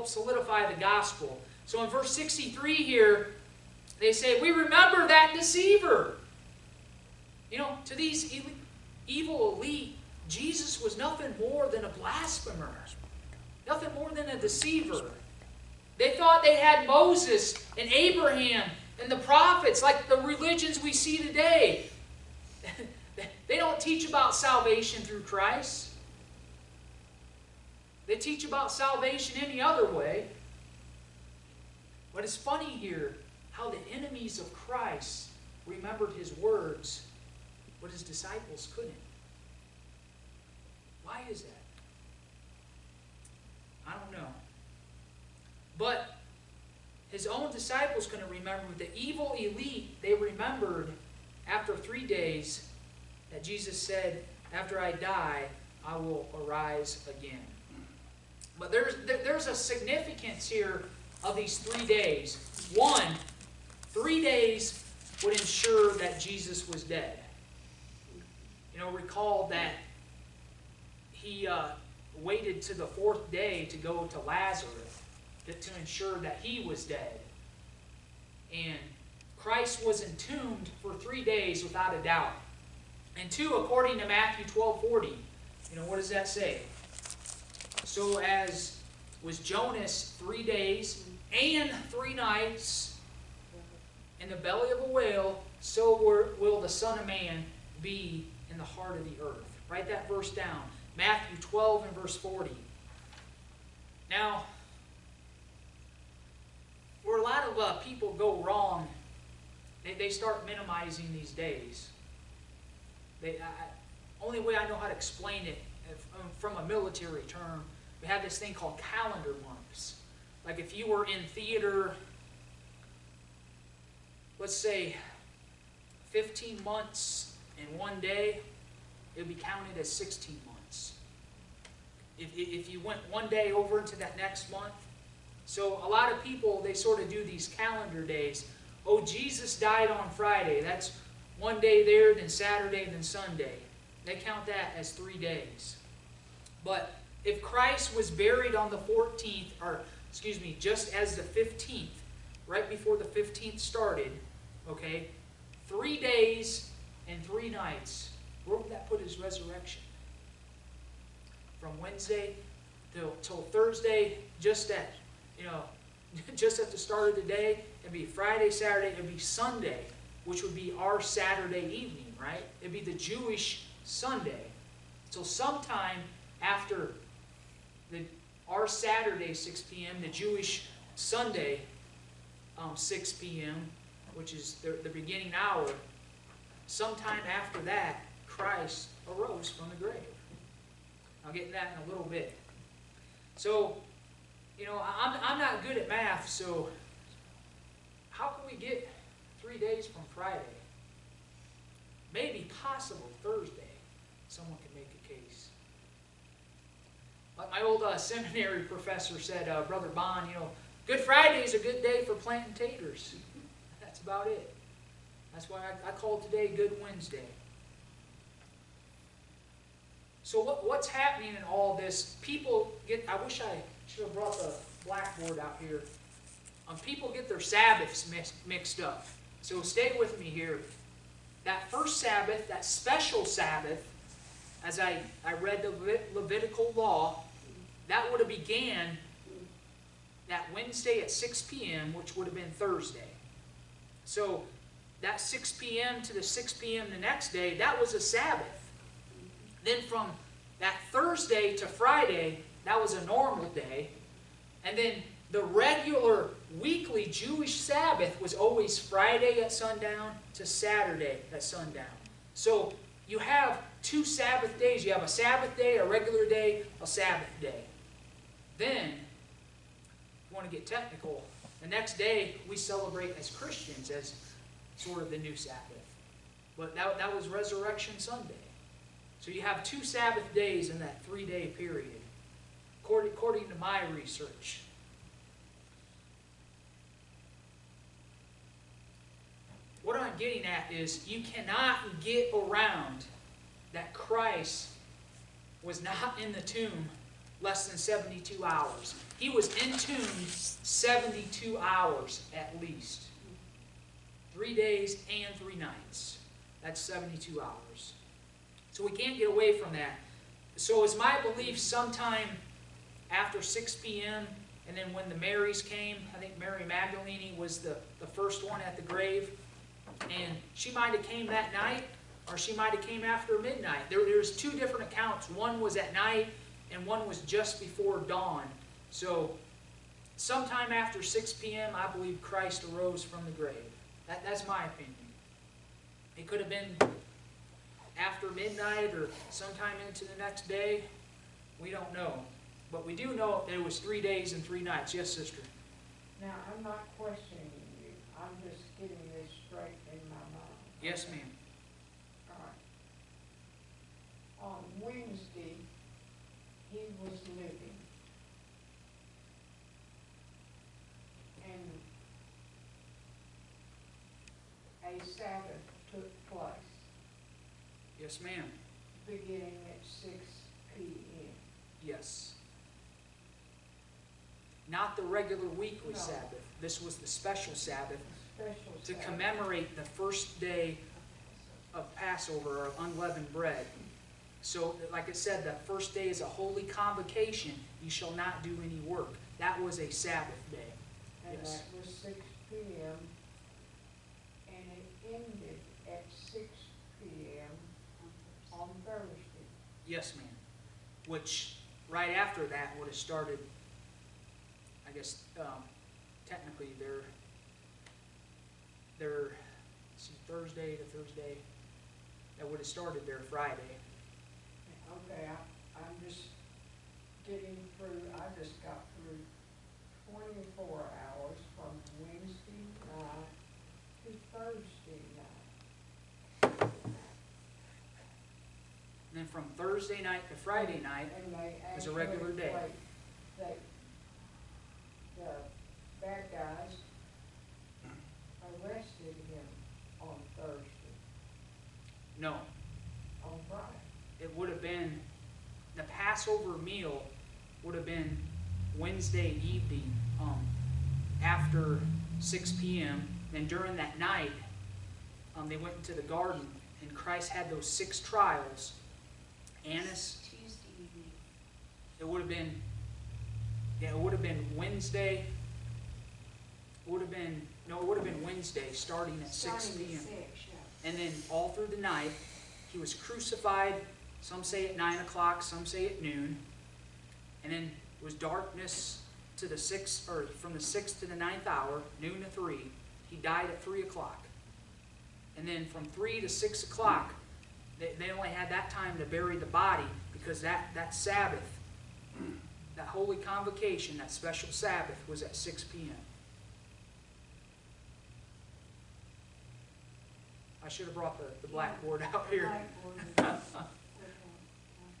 help solidify the gospel. So in verse 63 here, they say, we remember that deceiver. You know, to these evil elite, Jesus was nothing more than a blasphemer. Nothing more than a deceiver. They thought they had Moses and Abraham and the prophets, like the religions we see today. They don't teach about salvation through Christ. They teach about salvation any other way. But it's funny here how the enemies of Christ remembered his words, but his disciples couldn't. Why is that? I don't know. But his own disciples couldn't remember. The evil elite, they remembered after 3 days that Jesus said, after I die, I will arise again. But there's a significance here of these 3 days. One, 3 days would ensure that Jesus was dead. You know, recall that he waited to the 4th day to go to Lazarus to ensure that he was dead. And Christ was entombed for 3 days without a doubt. And 2, according to Matthew 12:40, you know, what does that say? So as was Jonas 3 days and 3 nights in the belly of a whale, so will the Son of Man be in the heart of the earth. Write that verse down. Matthew 12 and verse 40. Now, where a lot of people go wrong, they start minimizing these days. Only way I know how to explain it from a military term, we have this thing called calendar months. Like if you were in theater, let's say 15 months in 1 day, it would be counted as 16 months. If you went 1 day over into that next month. So a lot of people, they sort of do these calendar days. Oh, Jesus died on Friday. That's 1 day there, then Saturday, then Sunday. They count that as 3 days. But if Christ was buried on the 14th, or excuse me, just as the 15th, right before the 15th started, okay, 3 days and 3 nights, where would that put his resurrection? From Wednesday till Thursday, just at the start of the day. It'd be Friday, Saturday, it'd be Sunday, which would be our Saturday evening, right? It'd be the Jewish Sunday. So sometime after our Saturday 6 p.m., the Jewish Sunday 6 p.m., which is the beginning hour, sometime after that, Christ arose from the grave. I'll get to that in a little bit. So, you know, I'm not good at math, so how can we get 3 days from Friday? Maybe possible Thursday. Someone can make a case. Like my old seminary professor said, Brother Bond, you know, Good Friday is a good day for planting taters. That's about it. That's why I call today Good Wednesday. So what's happening in all this? People get, I wish I should have brought the blackboard out here. People get their Sabbaths mixed up. So stay with me here. That first Sabbath, that special Sabbath, as I read the Levitical law, that would have began that Wednesday at 6 p.m., which would have been Thursday. So that 6 p.m. to the 6 p.m. the next day, that was a Sabbath. Then from that Thursday to Friday, that was a normal day. And then the regular weekly Jewish Sabbath was always Friday at sundown to Saturday at sundown. So you have 2 Sabbath days. You have a Sabbath day, a regular day, a Sabbath day. Then, if you want to get technical, the next day we celebrate as Christians as sort of the new Sabbath. But that was Resurrection Sunday. So you have 2 Sabbath days in that 3-day period, according to my research. What I'm getting at is you cannot get around that Christ was not in the tomb less than 72 hours. He was entombed 72 hours at least. 3 days and 3 nights. That's 72 hours. So we can't get away from that. So it's my belief sometime after 6 p.m., and then when the Marys came, I think Mary Magdalene was the first one at the grave, and she might have came that night, or she might have came after midnight. There's 2 different accounts. One was at night, and one was just before dawn. So sometime after 6 p.m., I believe Christ arose from the grave. That's my opinion. It could have been after midnight or sometime into the next day. We don't know. But we do know that it was 3 days and 3 nights. Yes, sister? Now, I'm not questioning you. I'm just getting this straight in my mind. Yes, ma'am. All right. On Wednesday, he was living. And a Sabbath took place. Yes, ma'am. Beginning at 6 p.m. Yes. Not the regular weekly No. Sabbath. This was the special Sabbath Special to Sabbath. commemorate the first day of Passover, or unleavened bread. So, like I said, that first day is a holy convocation. You shall not do any work. That was a Sabbath day. And Yes. that was 6 p.m. And it ended at 6 p.m. on Thursday. Yes, ma'am. Which, right after that, would have started, I guess, technically, their Thursday to Thursday, that would have started their Friday. Okay, I'm just getting through, I just got through 24 hours from Wednesday night to Thursday night. And then from Thursday night to Friday night, And they was a regular actually, day. the bad guys arrested him on Thursday, no, on Friday. it would have been, the Passover meal would have been Wednesday evening, after 6 p.m. And during that night, they went into the garden, and Christ had those 6 trials. Annas, Tuesday evening. it would have been, yeah, it would have been Wednesday, it would have been Wednesday, starting at 6 Starting p.m. at 6, yeah. And then all through the night, he was crucified, some say at 9 o'clock, some say at noon. And then it was darkness to the 6th, or from the 6th to the 9th hour, noon to 3. He died at 3 o'clock. And then from 3 to 6 o'clock, they only had that time to bury the body, because that Sabbath, that holy convocation, that special Sabbath, was at 6 p.m. I should have brought the blackboard out here. Blackboard. Okay.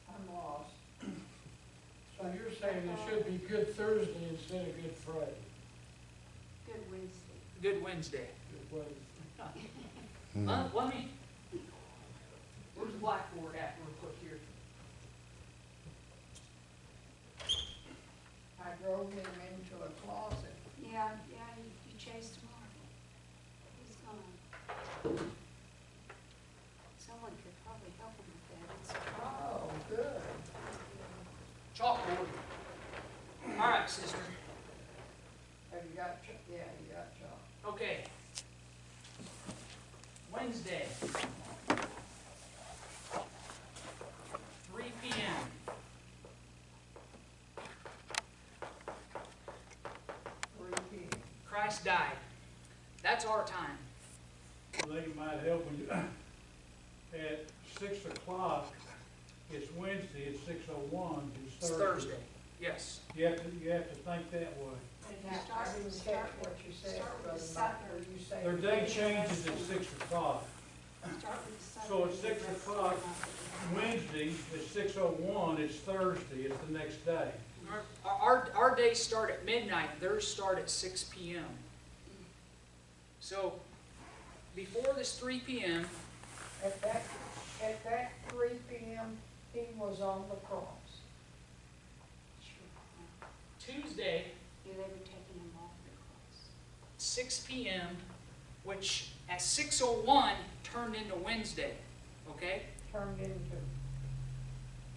I'm lost. So you're saying it should be Good Thursday instead of Good Friday? Good Wednesday. Good Wednesday. Good Wednesday. Let me. Where's the blackboard at? We'll put here. I drove him into a closet. Yeah, you chased him off. He's gone. Someone could probably help him with that. It's a problem. Oh, good. Chalkboard. All right, sister. Have you got, yeah, you got chalk. Okay. Wednesday. 3 p.m. 3 p.m. Christ died. That's our time. Well, they might help when you, at 6 o'clock, it's Wednesday, it's 6:01, it's It's Thursday. Thursday. Yes. You have to think that way. Now, I didn't catch what you said, Brother Mike, or you say. Their day changes at 6 o'clock. Start with the So at Sunday, 6 the rest o'clock, of the night. Wednesday, it's 6:01, it's Thursday, it's the next day. Our days start at midnight. Theirs start at 6 p.m. So before this 3 p.m., At that 3 p.m., he was on the cross. Tuesday, Yeah, they were taking them off their clothes. 6 p.m., which at 6:01 turned into Wednesday, okay? Turned into,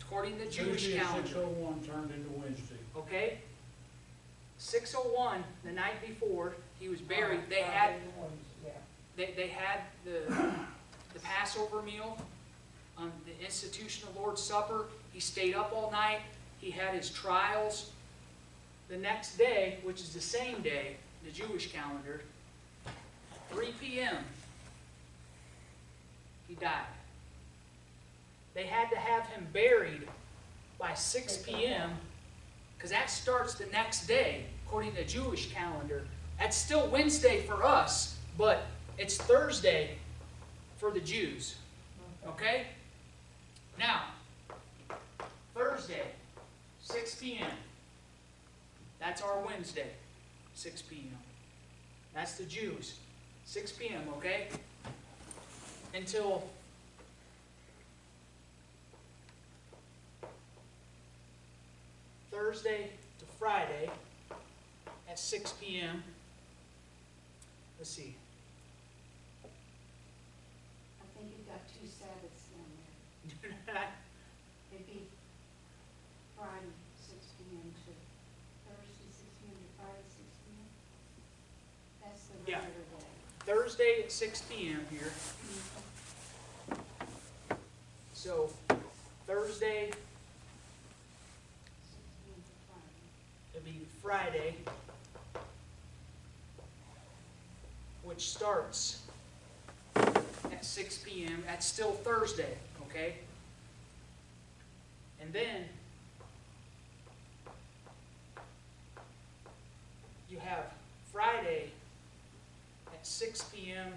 According to the Jewish Tuesday at calendar, 6:01 turned into Wednesday. okay? 6:01, the night before he was buried, they turned had into Wednesday, yeah. they had the Passover meal, the institution of Lord's Supper. He stayed up all night. He had his trials. The next day, which is the same day, the Jewish calendar, 3 p.m., he died. They had to have him buried by 6 p.m., because that starts the next day, according to the Jewish calendar. That's still Wednesday for us, but it's Thursday for the Jews. Okay? Now, Thursday, 6 p.m. That's our Wednesday, 6 p.m. That's the Jews, 6 p.m., okay? Until Thursday to Friday at 6 p.m. Let's see. I think you've got 2 Sabbaths down there. It'd be Friday, 6 p.m. to Thursday, 6 p.m. to Friday, 6 p.m. That's the Yeah. regular day. Thursday at 6 p.m. here. So, Thursday, 6 p.m. to Friday. it'll be Friday, which starts at 6 p.m. That's still Thursday, okay? And then you have Friday at 6 p.m.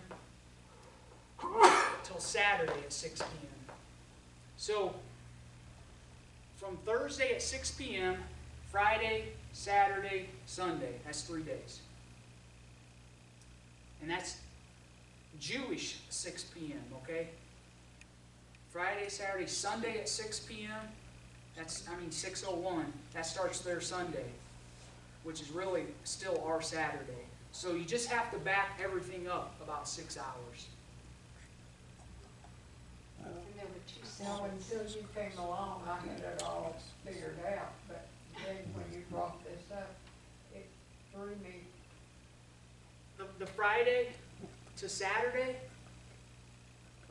till Saturday at 6 p.m. So, from Thursday at 6 p.m., Friday, Saturday, Sunday, that's 3 days. And that's Jewish 6 p.m., okay? Friday, Saturday, Sunday at 6 p.m., 6:01, that starts their Sunday, which is really still our Saturday. So you just have to back everything up about 6 hours. And there were 2 Now, Sabbaths. until you came along, I had it all figured out, but then when you brought this up, it threw me. The Friday to Saturday,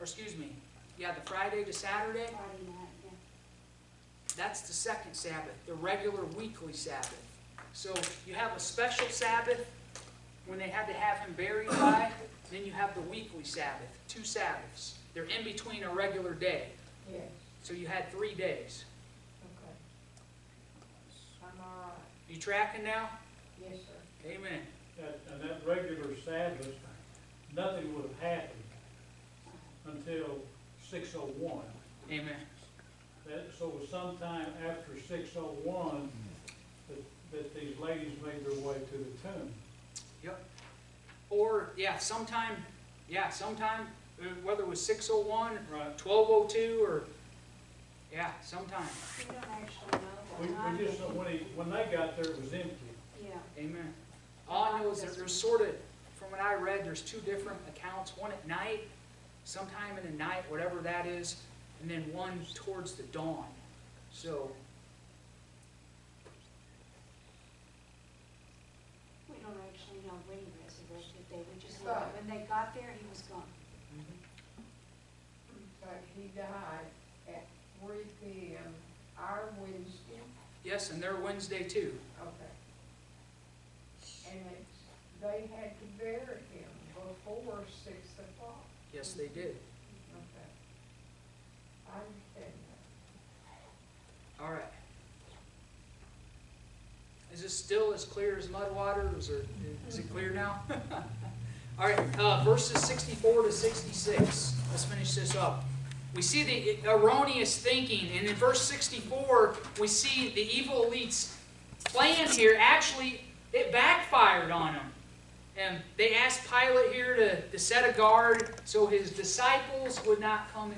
or excuse me, yeah, the Friday to Saturday, Friday night, yeah. that's the second Sabbath, the regular weekly Sabbath. So you have a special Sabbath when they had to have him buried by, then you have the weekly Sabbath, 2 Sabbaths. They're in between a regular day. Yes, So you had 3 days. okay. I'm all right. You tracking now? Yes, sir. Amen. And that regular Sabbath, nothing would have happened until 6:01. Amen. So it was sometime after 6:01 that these ladies made their way to the tomb. Yep. Or, sometime, whether it was 6:01, Right. 12:02, or, sometime. We don't actually know We what time. just, when they got there, it was empty. Yeah. Amen. All I know is that there's sort of, from what I read, there's 2 different accounts. One at night, sometime in the night, whatever that is, and then one towards the dawn. So, We don't actually know when he resurrected. We just know that when they got there, he was gone. But he died at 3 p.m. our Wednesday. yes, and they're Wednesday too. Okay. And they had to bury him before 6 o'clock. Yes, they did. Okay. I understand that. All right. Is this still as clear as mud water, or is it clear now? All right, verses 64 to 66. Let's finish this up. We see the erroneous thinking, and in verse 64, we see the evil elite's plan here. Actually, it backfired on them. And they asked Pilate here to set a guard so his disciples would not come